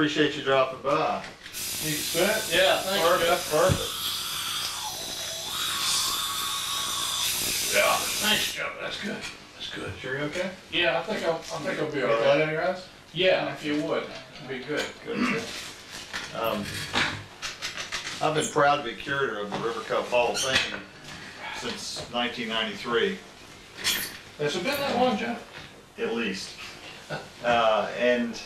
appreciate you dropping by. You spent? Yeah, thanks, Jeff. Perfect. Yeah. Thanks, Jeff. That's good. That's good. Sure you okay? Yeah, I think I'll be all Get right. that in your eyes? Yeah, if you would, it'd be good. Good. I've been proud to be curator of the River Cup Hall of Fame since 1993, Has it been that long, Jeff? at least. And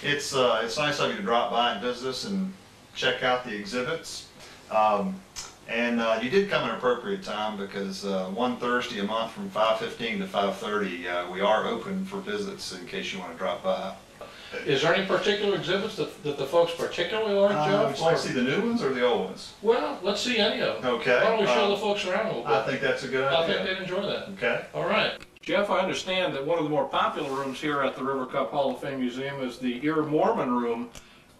it's nice of you to drop by and visit us and check out the exhibits. And you did come at an appropriate time because one Thursday a month from 5:15 to 5:30 we are open for visits in case you want to drop by. Is there any particular exhibits that the folks particularly like, Jeff? Would you like to see the new ones or the old ones? Well, let's see any of them. Okay. Why don't we show the folks around a little bit? I think that's a good I idea. think they'd enjoy that. Okay. All right. Jeff, I understand that one of the more popular rooms here at the River Cup Hall of Fame Museum is the Ear Mormon room.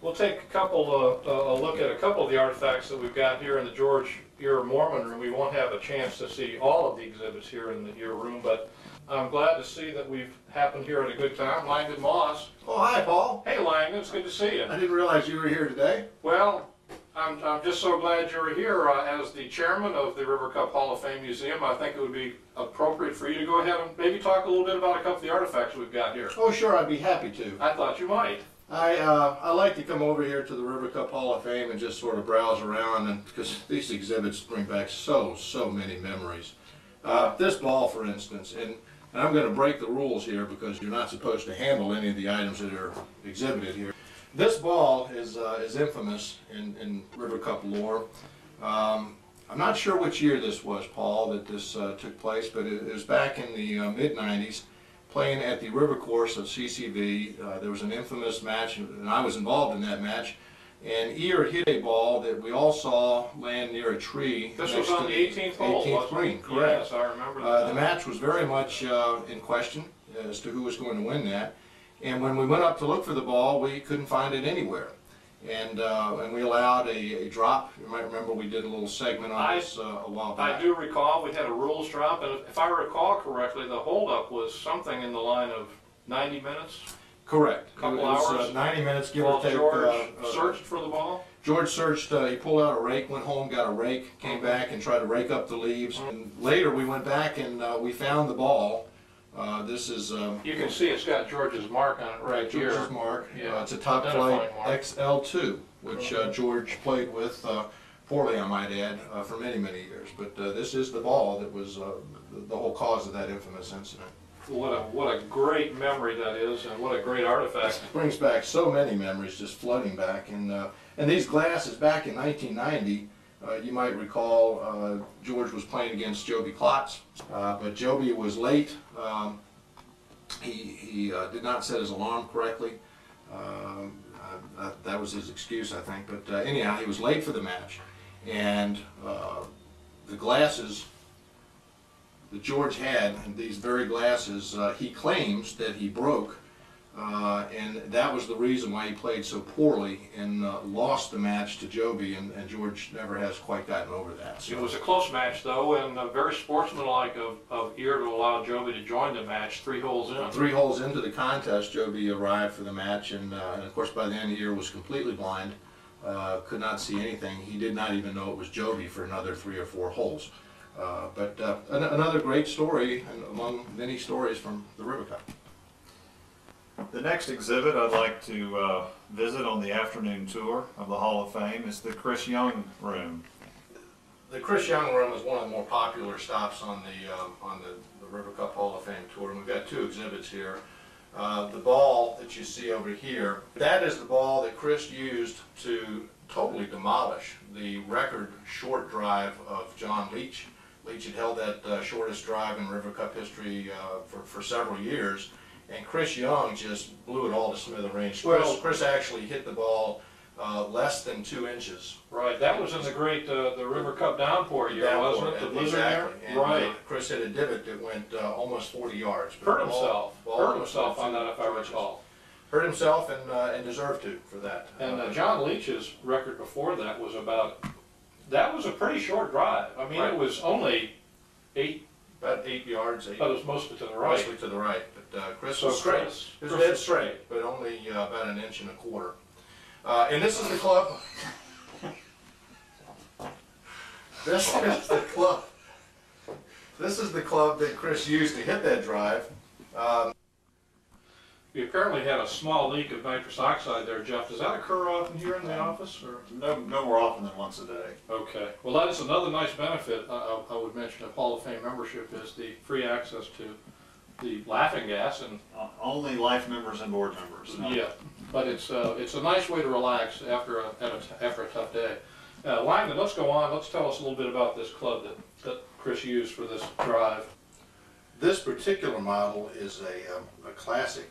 We'll take a look at a couple of the artifacts that we've got here in the George Ear Mormon room. We won't have a chance to see all of the exhibits here in the Ear room, but I'm glad to see that we've happened here at a good time. Langdon Moss. Oh, hi, Paul. Hey, Langdon, it's good to see you. I didn't realize you were here today. Well, I'm just so glad you're here. As the chairman of the River Cup Hall of Fame Museum, I think it would be appropriate for you to go ahead and maybe talk a little bit about a couple of the artifacts we've got here. Oh, sure, I'd be happy to. I thought you might. I like to come over here to the River Cup Hall of Fame and just sort of browse around, and because these exhibits bring back so many memories. This ball, for instance, and I'm going to break the rules here because you're not supposed to handle any of the items that are exhibited here. This ball is infamous in River Cup lore. I'm not sure which year this was, Paul, that this took place, but it was back in the mid-90s, playing at the river course of CCV. There was an infamous match, and I was involved in that match. And Ear hit a ball that we all saw land near a tree. This was on the 18th hole, 18th green, correct. Yes, I remember that. The match was very much in question as to who was going to win that. And when we went up to look for the ball, we couldn't find it anywhere. And we allowed a drop. You might remember we did a little segment on this a while back. I do recall we had a rules drop, and if I recall correctly, the holdup was something in the line of 90 minutes. Correct. Couple it was, hours. 90 minutes, give While or take. George searched for the ball. George searched. He pulled out a rake, went home, got a rake, came back and tried to rake up the leaves. And later we went back and we found the ball. This is. You can see it's got George's mark on it right here. George's mark. Yeah. It's a top flight Mark. XL2, which George played with poorly, I might add, for many years. But this is the ball that was the whole cause of that infamous incident. What a great memory that is, and what a great artifact. It brings back so many memories, just flooding back. And these glasses back in 1990, you might recall George was playing against Joby Klotz, but Joby was late. He did not set his alarm correctly. That was his excuse, I think. But anyhow, he was late for the match, and the glasses that George had, and these very glasses, he claims that he broke, and that was the reason why he played so poorly and lost the match to Joby, and George never has quite gotten over that. So. It was a close match, though, and very sportsmanlike of Ear to allow Joby to join the match 3 holes in. 3 holes into the contest, Joby arrived for the match, and of course by then Ear was completely blind, could not see anything. He did not even know it was Joby for another 3 or 4 holes. But another great story, and among many stories from the River Cup. The next exhibit I'd like to visit on the afternoon tour of the Hall of Fame is the Chris Young room. The Chris Young room is one of the more popular stops on the River Cup Hall of Fame tour, and we've got 2 exhibits here. The ball that you see over here, that is the ball that Chris used to totally demolish the record short drive of John Leach. Leach had held that shortest drive in River Cup history for several years, and Chris Young just blew it all to smithereens. Chris actually hit the ball less than 2 inches. Right, that was in the great the River Cup downpour year, wasn't it? The blizzard exactly. year? And, right. Chris hit a divot that went almost 40 yards. Hurt himself on that, if I recall. Hurt himself and deserved to for that. And John Leach's record before that was about, that was a pretty short drive. I mean, right. It was only 8 8 yards. But it was mostly to the right. Mostly to the right, but Chris So was straight. Chris- It was dead straight, but only about 1.25 inches. And this is the club. This is the club. This is the club that Chris used to hit that drive. We apparently had a small leak of nitrous oxide there, Jeff. Does that occur often here in the office? Or? No more often than once a day. Okay. Well, that is another nice benefit I would mention of Hall of Fame membership is the free access to the laughing gas. And Only life members and board members. No. yeah, but it's a nice way to relax after a tough day. Lyman, let's go on. Let's tell us a little bit about this club that Chris used for this drive. This particular model is a classic.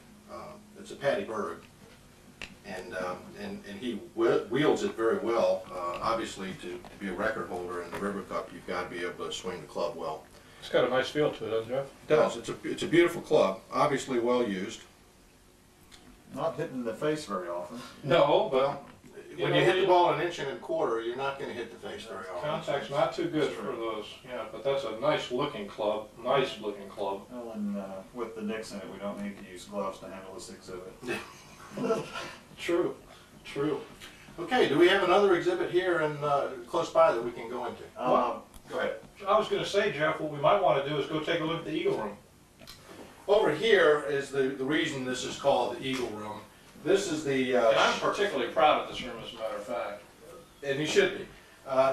It's a Patty Berg, and he wields it very well. Obviously, to be a record holder in the River Cup, you've got to be able to swing the club well. It's got a nice feel to it, doesn't it, Jeff? It does. It's a beautiful club. Obviously, well used. Not hitting in the face very often. No, but When you hit the ball 1.25 inches, you're not going to hit the face very often. contact's not too good for those. Yeah, but that's a nice looking club. Nice looking club. Well, and with the nicks in it, we don't need to use gloves to handle this exhibit. True. True. Okay, do we have another exhibit here and close by that we can go into? Go ahead. I was going to say, Jeff, what we might want to do is go take a look at the Eagle Room. Over here is the reason this is called the Eagle Room. This is the... And I'm particularly proud of this room, as a matter of fact. and you should be.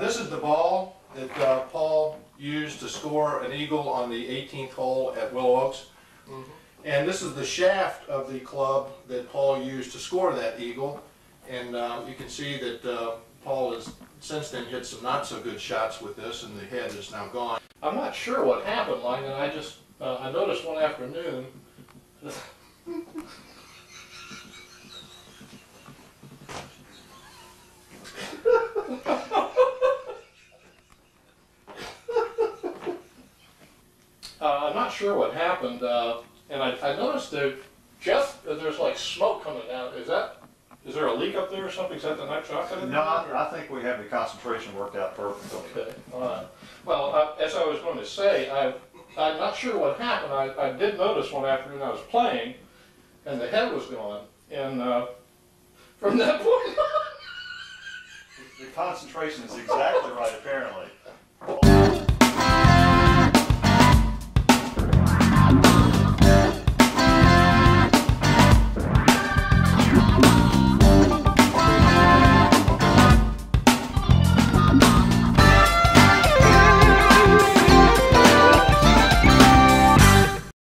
This is the ball that Paul used to score an eagle on the 18th hole at Willow Oaks. Mm-hmm. And this is the shaft of the club that Paul used to score that eagle. And you can see that Paul has since then hit some not so good shots with this, and the head is now gone. I'm not sure what happened, Lyman. I just I noticed one afternoon. I'm not sure what happened, and I noticed that Jeff, there's like smoke coming down. Is there a leak up there or something? Is that the nitrous oxide? No, I think we have the concentration worked out perfectly. Okay. Well, as I was going to say, I'm not sure what happened. I did notice one afternoon I was playing, and the head was gone, and from that point on, The concentration is exactly right, apparently.